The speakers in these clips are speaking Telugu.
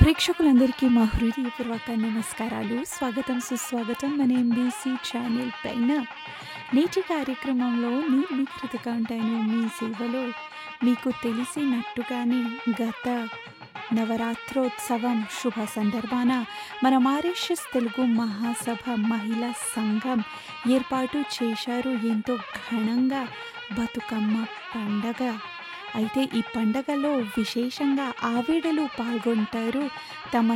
ప్రేక్షకులందరికీ మా హృదయపూర్వక నమస్కారాలు. స్వాగతం, సుస్వాగతం మన ఎంబీసీ ఛానల్ పైన. నేటి కార్యక్రమంలో నేను మీ కృతకంఠను మీ సేవలో. మీకు తెలిసినట్టుగానే గత నవరాత్రోత్సవం శుభ సందర్భాన మన మారిషస్ తెలుగు మహాసభ మహిళా సంఘం ఏర్పాటు చేశారు ఎంతో ఘనంగా బతుకమ్మ పండగ. అయితే ఈ పండగలో విశేషంగా ఆవిడలు పాల్గొంటారు. తమ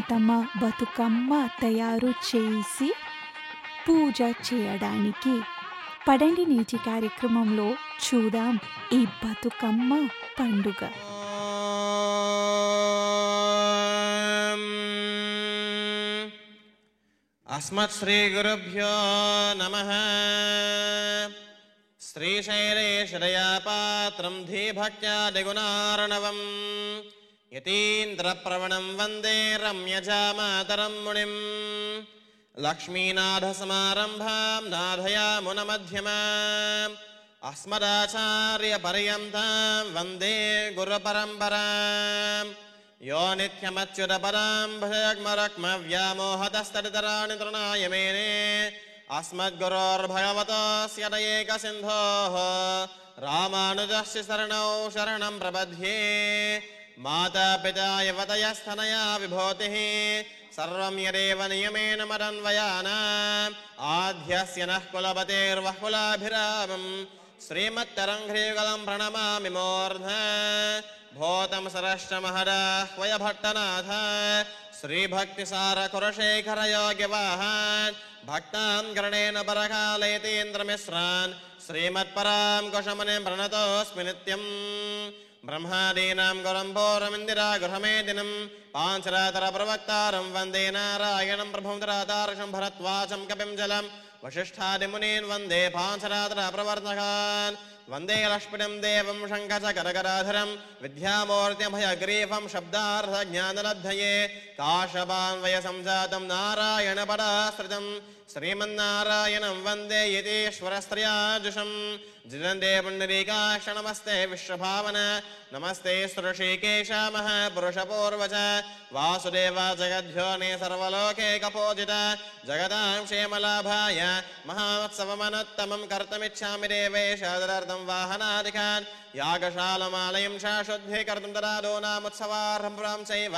బతుకమ్మ తయారు చేసి పూజ చేయడానికి. పడండి నేటి కార్యక్రమంలో చూద్దాం ఈ బతుకమ్మ పండుగ. అస్మత్ శ్రీ గురుభ్యో నమః. శ్రీశైలేశదయా పాత్రం ధీభక్త్యాదిగుణార్ణవం యతీంద్రప్రవణం వందే రమ్యజామాతరం మునిం. లక్ష్మీనాథసమారంభాం నాథయామునమధ్యమాం అస్మదాచార్యపర్యంతాం వందే గురుపరంపరాం. యో నిత్యమచ్యుతపదాం భజగ్మరక్మవ్యామోహతస్తడితరాణి తృణాయ మేనే అస్మద్గురోర్భగవతోస్య దయేకసింధోః రామానుజస్య శరణౌ శరణం ప్రపద్యే. మాతాపితా యువతయస్తనయా విభూతిః సర్వం యదేవ నియమేన మదన్వయానాం ఆద్యస్య నః కులపతేర్వః కులాభిరామం శ్రీమత్తరంఘ్రీయుగళం ప్రణమామి మూర్ధ. భూతం సరశ్చ మహదాహ్వయ భట్టనాథ శ్రీభక్తిసార కురశేఖర యోగివాహాన్ భక్తాం గణేన పరకాలయతీంద్రమిశ్రాన్ శ్రీమత్పరాం కుశమునిం ప్రణతోస్మి నిత్యం. బ్రహ్మాదీనాం గురంభోరమిందిరా గృహమేదినం పాంచరాతర ప్రవక్తారం వందే నారాయణం ప్రభుం తారకం భరద్వాజం కపిం జలం వశిష్ఠాదిమునీన్ వందే పాంచరాతర ప్రవర్తకాన్. వందే లక్ష్మణం దేవం శంఖచకరగరాధరం విద్యామూర్త్యభయగ్రీవం శబ్దార్థజ్ఞానలబ్ధయే కాశపాన్వయ సంజాతం నారాయణ పరాశ్రితం శ్రీమన్నారాయణం వందే యతీశ్వరస్త్రయాజుషం. జినందే పుండరీకాక్ష నమస్తే విశ్వభావన నమస్తే శ్రుషికేశ మహాపురుషపూర్వజ వాసుదేవ జగద్యోనే సర్వలోకైకపూజిత జగదాం క్షేమలాభాయ మహావత్సవమనోత్తమం కర్తుమిచ్చామి దేవేశాదరార్థం వాహనాదికాన్ యాగశాలమాలయం శాశుద్ధీకర్తుం తదాదో నాముత్సవారంభం చైవ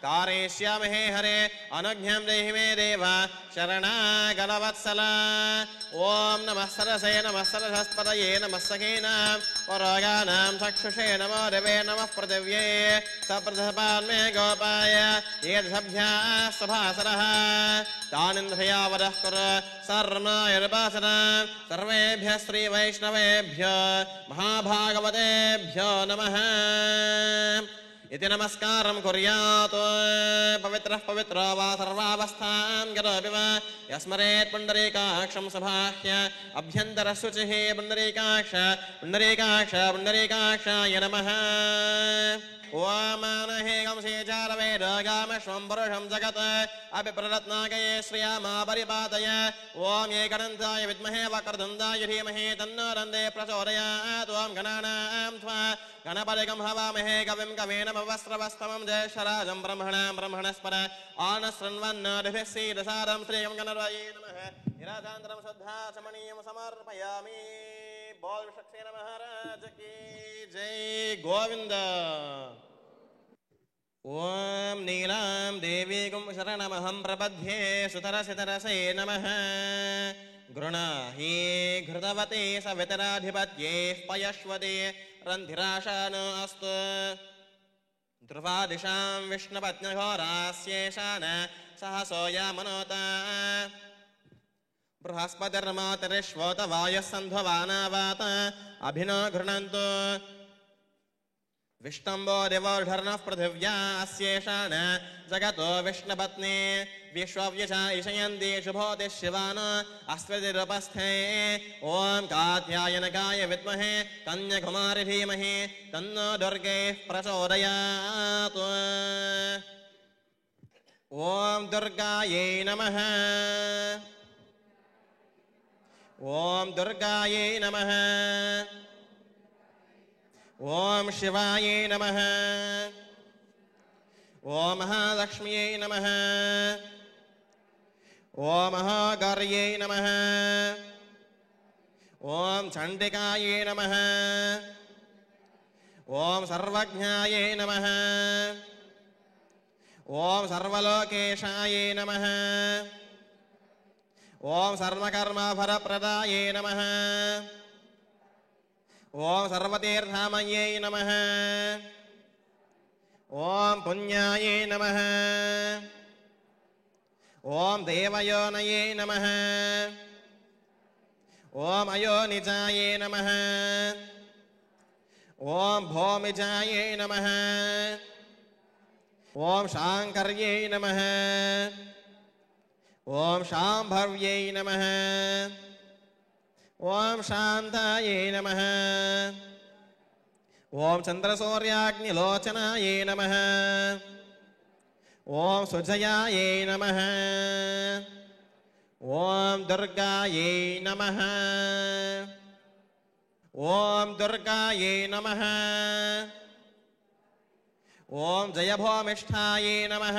कारयिष्यामहे हरे अनुज्ञां देहि मे देव शरणागतवत्सल. ओं नमः सरसे नमः सरस्वतये नमः सखीनां वरोगानां चक्षुषे नमो देवे नमः पृथिव्ये सप्रथपान् मे गोपाय एतभ्यः सभासरः तानिन्द्रियावदः कुरु सर्वनायुर्वासनां सर्वेभ्यः श्रीवैष्णवेभ्यो महाभागवतेभ्यो नमः इति नमस्कारं कुर्यात्. पवित्रः पवित्रो वा सर्वावस्थां गतोऽपि वा यस्मरेत् पुण्डरीकाक्षं सभाह्य अभ्यन्तरशुचिः. पुण्डरीकाक्ष पुण्डरीकाक्ष पुण्डरीकाक्षाय नमः. ओमानहेकं श्रीचारवेदगामश्वं पुरुषं जगत् अपि प्ररत्नाकये श्रियामा परिपातय. ॐ एकदन्ताय विद्महे वक्रतुण्डाय धीमहि तन्नो दन्ते प्रचोदयात्. ॐ गणानां त्वा गणपतिगं हवामहे कविं कवीनं वस्त्रवस्तमं ज्येष्ठराजं ब्रह्मणां ब्रह्मणस्पद आनशृण्वन्नोदिभिः सीदसारं श्रीयं गणपतये नमः. निराजान्तरं श्रद्धाचमनीयं समर्पयामि. बोल विश्वक्सेन महाराज की जय. गोविंद. ओं नीलां देवीं शरणमहं प्रपद्ये सुतरसितरसे नमः. गृणाहि घृतवते सवितराधिपत्ये पयश्वते रन्धिराशान अस्तु. ध्रुवादिशां विष्णुपत्न्यघोरास्येषान सहसोयामनोता. बृहस्पतिर्मातरिश्वोत वायुः सन्ध्ववानावात अभिनो गृह्णन्तु. विष्णुम्बो दिवोर्धर्नः पृथिव्या अस्येषाण जगतो विष्णुपत्नी विश्वव्यचा ईशयन्ति शुभोतिः शिवान् अस्त्वतिरुपस्थे. ॐ कात्यायनकाय विद्महे कन्याकुमारी धीमहि तन्नो दुर्गे प्रचोदयात्. ॐ दुर्गायै नमः. ॐ दुर्गायै नमः. ओम शिवाय नमः। ॐ महालक्ष्म्यै नमः। ॐ महागौर्यै नमः। ॐ चण्डिकायै नमः। ॐ सर्वज्ञायै नमः। ॐ सर्वलोकेशायै नमः। ॐ सर्वकर्मफलप्रदायै नमः। ॐ सर्वतीर्थामयै नमः। ॐ पुण्यायै नमः। ॐ देवयोनये नमः। ॐ अयोनिजायै नमः। ॐ भौमिजायै नमः। ॐ शाङ्कर्यै नमः। ॐ शाम्भव्यै नमः। ॐ शान्तायै नमः। ॐ चन्द्रसूर्याग्निलोचनायै नमः। ॐ सुजयायै नमः। ॐ दुर्गायै नमः। ॐ दुर्गायै नमः। ॐ जयभौमिष्ठायै नमः।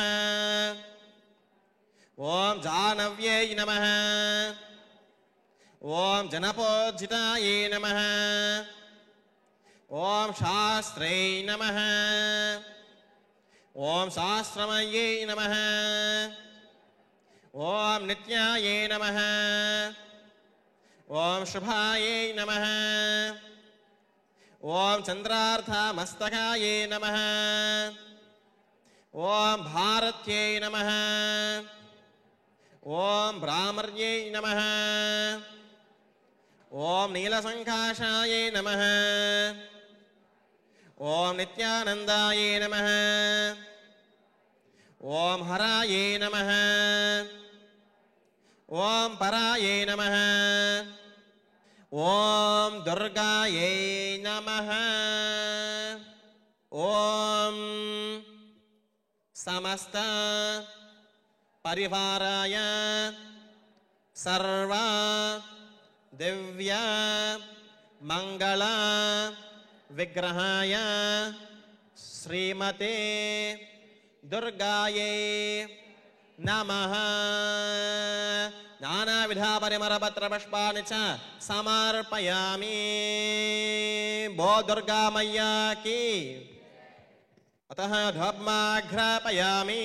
ॐ जानव्यै नमः। ॐ जनपोज्झितायै नमः। ॐ शास्त्रै नमः। ॐ शास्त्रमयै नमः। ॐ नित्यायै नमः। ॐ शुभायै नमः। ॐ चन्द्रार्थमस्तकायै नमः। ॐ भारत्यै नमः। ॐ भ्रामर्यै नमः। ॐ नीलसङ्काशायै नमः। ॐ नित्यानन्दायै नमः। ॐ हरायै नमः। ॐ परायै नमः। ॐ दुर्गायै नमः। ॐ समस्त परिवाराय सर्व दिव्य मंगल विग्रहाय श्रीमते दुर्गायै नमः। नानाविधपरिमलपत्रपुष्पाणि च समर्पयामि। भो दुर्गा मैया की। अतः धूपमाघ्रापयामि।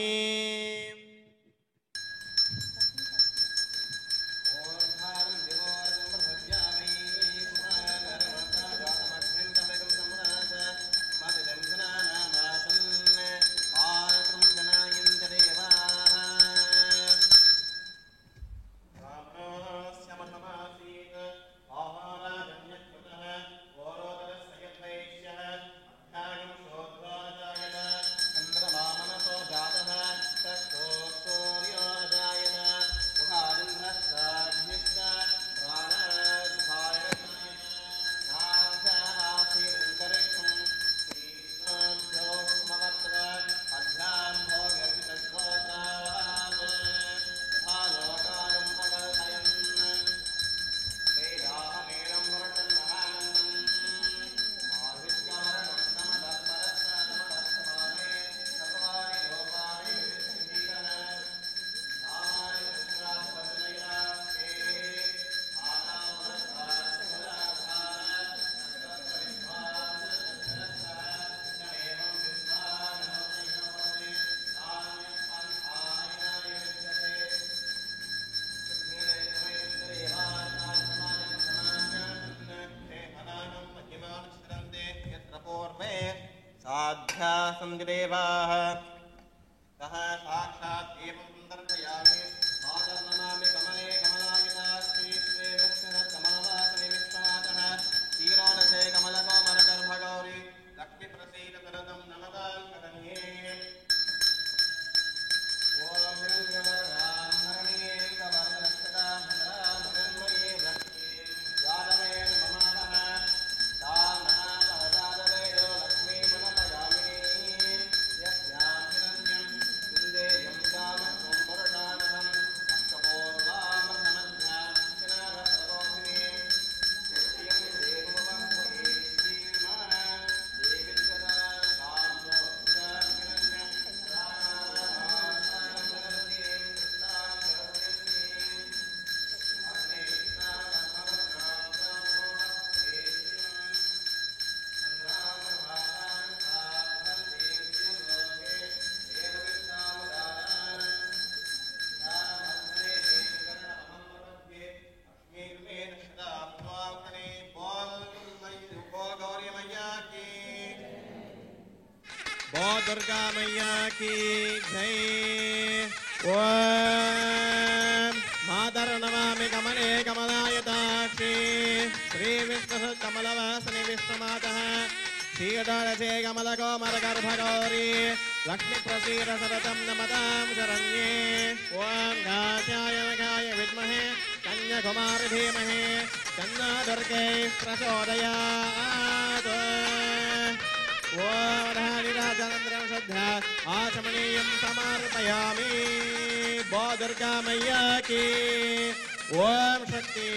देवाः तः साक्षात् एवं दर्शयामि। मातर्नमामि कमले कमलायिताक्षी श्रीविष्णुः कमलवासिनि विश्वनाथः क्षीरोदशे कमलकोमलगर्भगौरी लक्ष्मीप्रसीद वरदं नमतां शरण्ये। ॐ हिरण्यवर्णां हरणीं कवर्णरक्षकां भद्रां हिरण्मयीं लक्ष्मीं यादवेन ममावः तां नः महदादवेदो लक्ष्मीं मनमयामिनीं यस्यां दुर्गा मैया की जय। ओम मातर नमामि कमले कमलायताक्षी श्री विष्णु कमलवासिनी विष्णुमातः क्षीरसे कमलकोमलगर्भगौरी लक्ष्मी प्रसीद सततं नमतां शरण्ये। ओम घास्याय नखाय विद्महे कन्याकुमारी धीमहि तन्नो दुर्गे प्रचोदयात्। ओम राजनन्द्रं श्रद्धा आचमनीयं समर्पयामि। बो दुर्गा मैया की ओम शक्ति।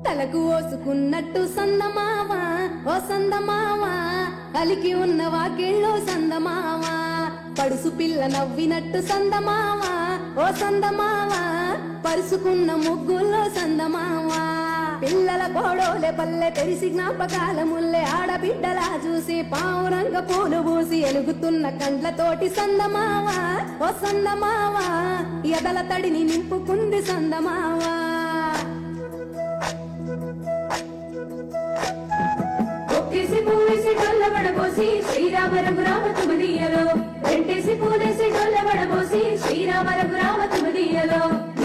తలకు ఓసుకున్నట్టు సందమావ ఓ సందమావ కలికి ఉన్న వాకిళ్ళో సందమావ పడుసు పిల్ల నవ్వినట్టు సందమావ ఓ సందమావ పరుసుకున్న ముగ్గుల్లో సందమావ పిల్లల కోడోలే పల్లె తెరిసి జ్ఞాపకాల ముల్లె ఆడబిడ్డలా చూసి పావురంగ పూలు పూసి ఎలుగుతున్న కండ్లతోటి సందమావ ఓ సందమావ ఎదల తడిని నింపుకుంది సందమావ ఒక్కేసి పూలేసి డొల్ల వడబోసి శ్రీరామ రఘురామ తుమదీయలో రెంటేసి పూలేసి డొల్ల వడబోసి శ్రీరామ రఘురామ తుమదీయలో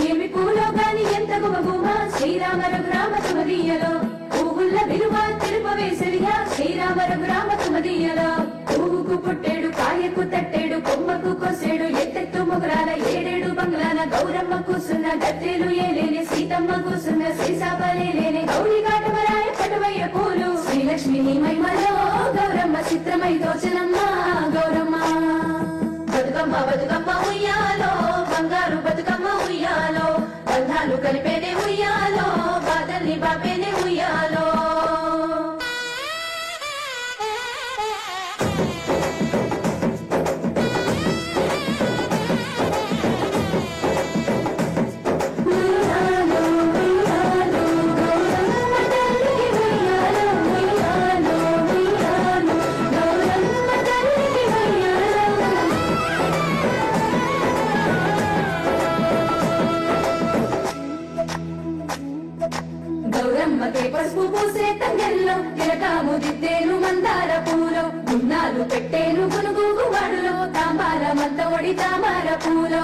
ఏమి పూలో గాని ఎంత గుమగుమ శ్రీరామ రఘురామ తుమదీయలో పువ్వుల్ల విలువ తిరుపవేసరిగా శ్రీరామ రఘురామ తుమదీయలో పువ్వుకు పుట్టేడు కాయకు తట్టేడు కొమ్మకు కోసేడు ఎత్తెత్తు ముగురాల ఏడేడు బంగ్లాల గౌరమ్మ కూసున్న గద్దెలు ఏలేని సీతమ్మ కూసున్న శ్రీసాపలేని గౌరీ కాటమరాయ పటువయ్య పూలు శ్రీలక్ష్మిని మహిమలో గౌరమ్మ చిత్రమై దోచనమ్మ గౌరమ్మ బతుకమ్మ బతుకమ్మ ఉయ్యాలో బంగారు మందార పూలో గున్నాలు పెట్టేను గునుగు వాడులో తాంబారమంత ఒడి తామర పూలో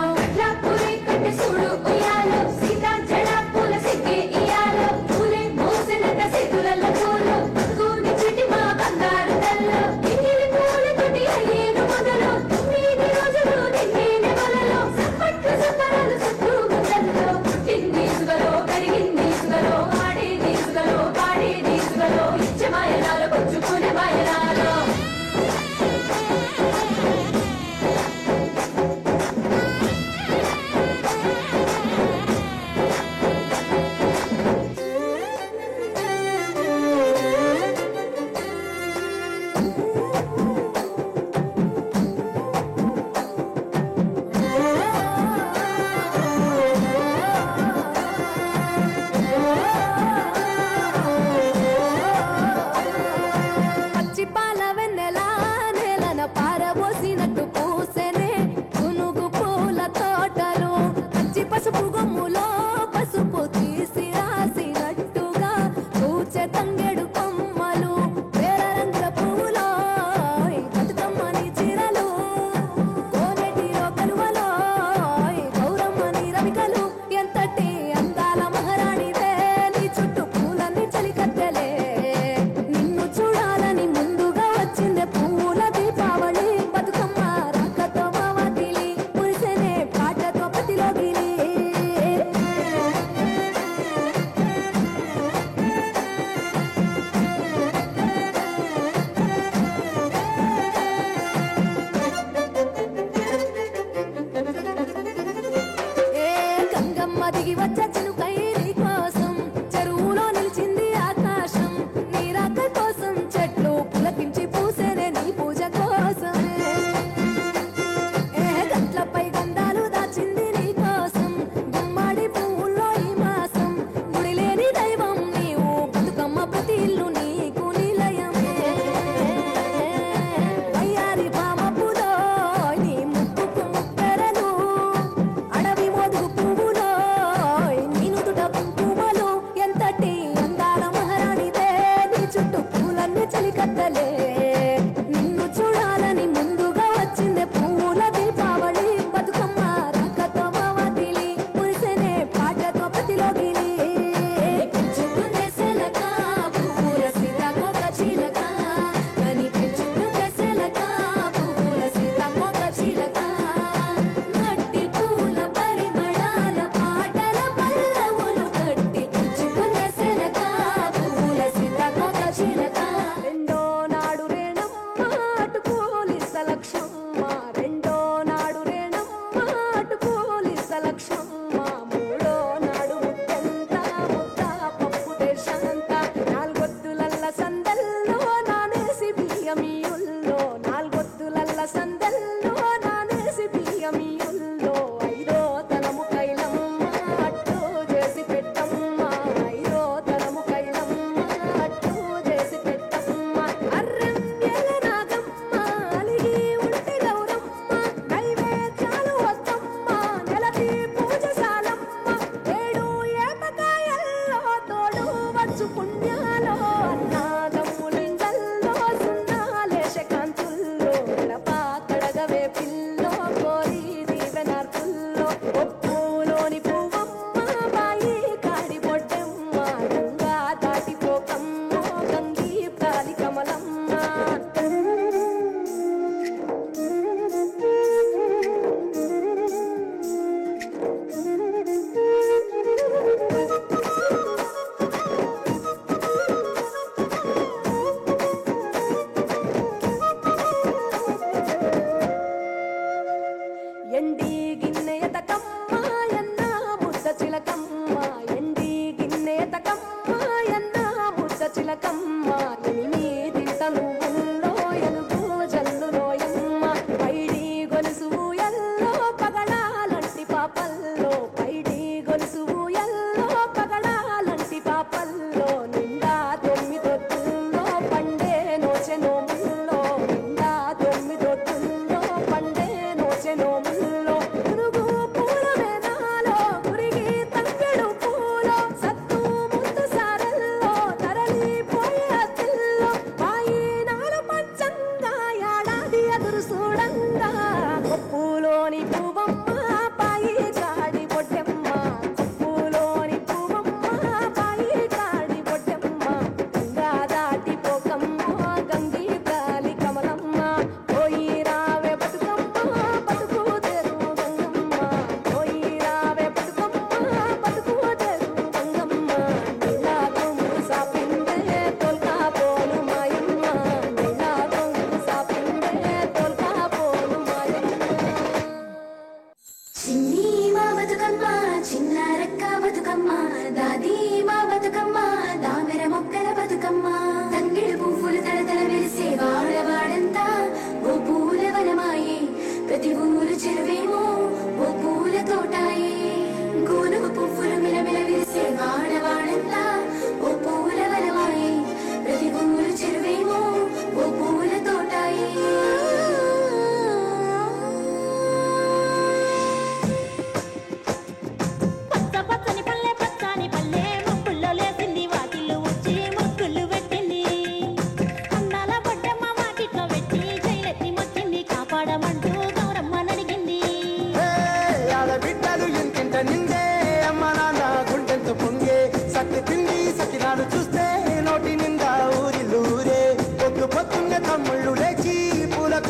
పూలే కట్టి చూడు ఉయ్యాలో సీతా జడ పూల సిగ్గే ఇయాలో పూలే మోసినట చేతులల్ల పూలు కూని చిటి మా బంగారు తల్లో ఇంగిలి పూలు తోటి అయ్యేను మొదలు 9 రోజులు నిన్నేనే వలలో సప్పట్లు సప్పరాలు చుట్టూ గుండెల్లో పుట్టింది సుగలో కరిగింది సుగలో ఆడేది సుగలో పాడేది సుగలో ఇచ్చే మాయనాలు పుచ్చుకునే మాయనాలు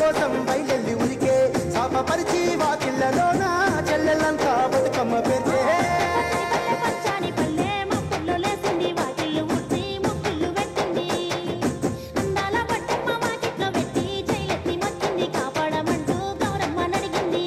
కోసం బయలెల్లి ఉరికే శాపపరిచి వాకిళ్ళలోన చెల్లెలంతా బతుకమ్మ పేర్చే పచ్చాని పల్లె మప్పుల్లో లేసింది వాకిళ్ళు ముట్టి ముక్కుళ్ళు పెట్టింది అందాల బట్టమ్మ వాకిట్లో పెట్టి జైలెత్తి మొక్కింది కాపాడమంటూ గౌరమ్మ నడిగింది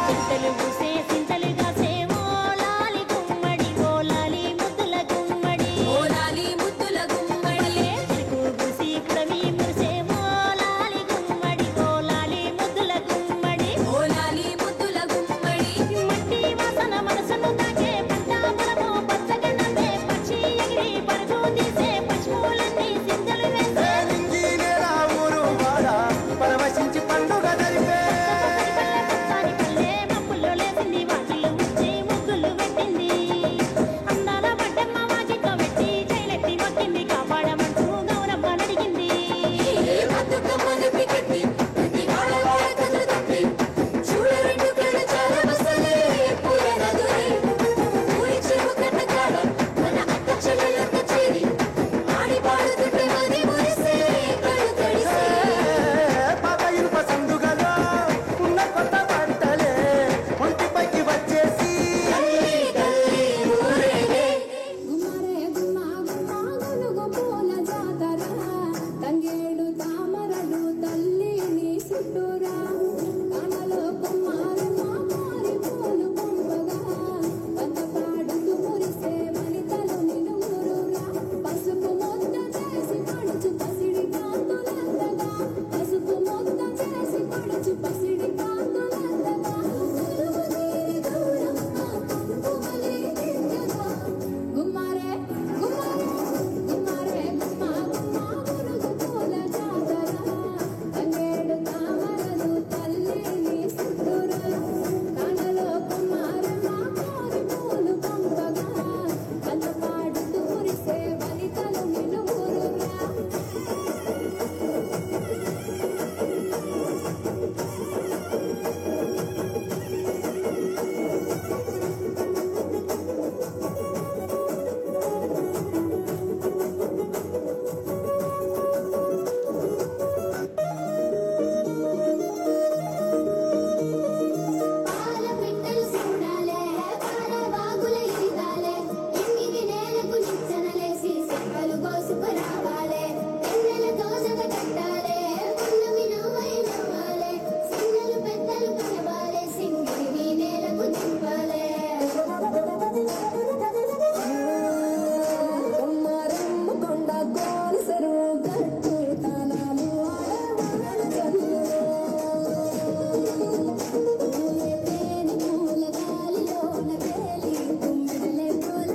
చింతలు పూసే చింతలు కాసే ఓలాలి గుమ్మడి ఓలాలి ముద్దుల గుమ్మడి ఓలాలి ముద్దుల గుమ్మడి చెరుకు పూసి పుడమి మురిసే ఓలాలి గుమ్మడి ఓలాలి ముద్దుల గుమ్మడి ఓలాలి ముద్దుల గుమ్మడి మట్టి వాసన మనసును తాకే పంట పొలము పచ్చగా నవ్వే పక్షి ఎగిరి పరుగు తీసే పశువులన్నీ సింతలు వేసే నింగినేలా ఊరు వాడ పరవశించి పండుగ జరిపే పచ్చాని పల్లె మప్పుల్లో లేసింది వాకిళ్ళు ముచ్చి ముగ్గులు పెట్టింది అందాల బట్టమ్మ వాకిట్లో పెట్టి జైలెత్తి మొక్కింది కాపాడమంటూ గౌరమ్మ నడిగింది బతుకమ్మను పికెట్టి ప్రతి ఆడవాడ కథలు తప్పి చూడ రెండు కళ్ళు చాలా మసలే పూరనదురే ఊరి చెరువు కట్ట కాడ మన అక్క చెల్లెలంతా చేరి ఆడి పాడుతుంటే మది మురిసే కళ్ళు తడిసే పాత ఇనుప సందుగలో ఉన్న కొత్త బట్టలే ఒంటిపైకి వచ్చేసి గల్లీ గల్లీ ఊరేగే గుమ్మరే గుమ్మ గుమ్మ గునుగు పూల జాతర తంగేడు తామరలు తల్లిని చుట్టూరా కనలో కుమారమ్మ మారి పూలు పంపగా పంట పాడుతూ మురిసే వనితలు నిలువురురా పసుపు ముద్ద చేసి పడుచు పసిడి కాంతులందగా పసుపు ముద్ద చేసి పడుచు పసిడి కాంతులందగా గురువు తీరి గౌరమ్మ కుంకుమలే దిద్దగా గుమ్మరే గుమ్మరే గుమ్మరే గుమ్మ గుమ్మ గునుగు పూల జాతర తంగేడు తామరలు తల్లిని చుట్టూరా కనలో కుమారమ్మ కోరి పూలు పంపగా పంట పాడుతూ మురిసే వనితలు నిలువురురా పాల పిట్టలు చూడాలే పాల వాగుల ఈదాలే ఎంగిది నేలకు నిచ్చెనలేసి సెక్కలు కోసుకు రావాలే ఎన్నెల దోసగ కట్టాలే పున్నమి నవ్వై నవ్వాలే సిన్నలు పెద్దలు కలవాలే సింగిరి నేలకు దింపాలే కొమ్మారమ్మ కొండ గోలు చెరువు గట్టు తానాలు ఆడవాళ్ళు చదువు తేనె పూల గాలిలోన తేలి తుమ్మెదలే పూల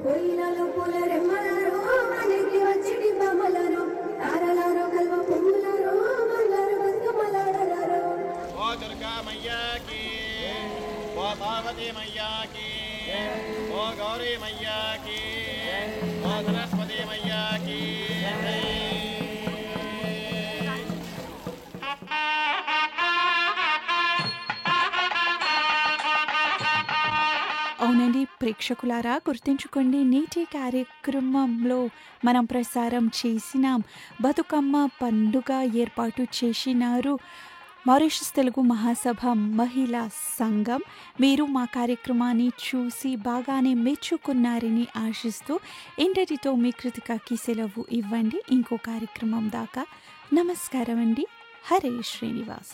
కొయిలలో పూల రెమ్మలారో మనకి వచ్చి బొమ్మలారో తారలారో కల్వ పొంగులారో బంగారు బతుకమ్మలాడలారో ఓ దుర్గా मैया की ఓ పార్వతీ मैया की ఓ గౌరీ मैया की ఓ సరస్వతి मैया की అవునండి ప్రేక్షకులారా, గుర్తుంచుకోండి, నేటి కార్యక్రమంలో మనం ప్రసారం చేసినాం బతుకమ్మ పండుగ ఏర్పాటు చేసినారు మారిషస్ తెలుగు మహాసభ మహిళా సంఘం. మీరు మా కార్యక్రమాన్ని చూసి బాగానే మెచ్చుకున్నారని ఆశిస్తూ ఇంతటితో మీ కృతికకి సెలవు ఇవ్వండి. ఇంకో కార్యక్రమం దాకా నమస్కారం అండి. హరే శ్రీనివాస.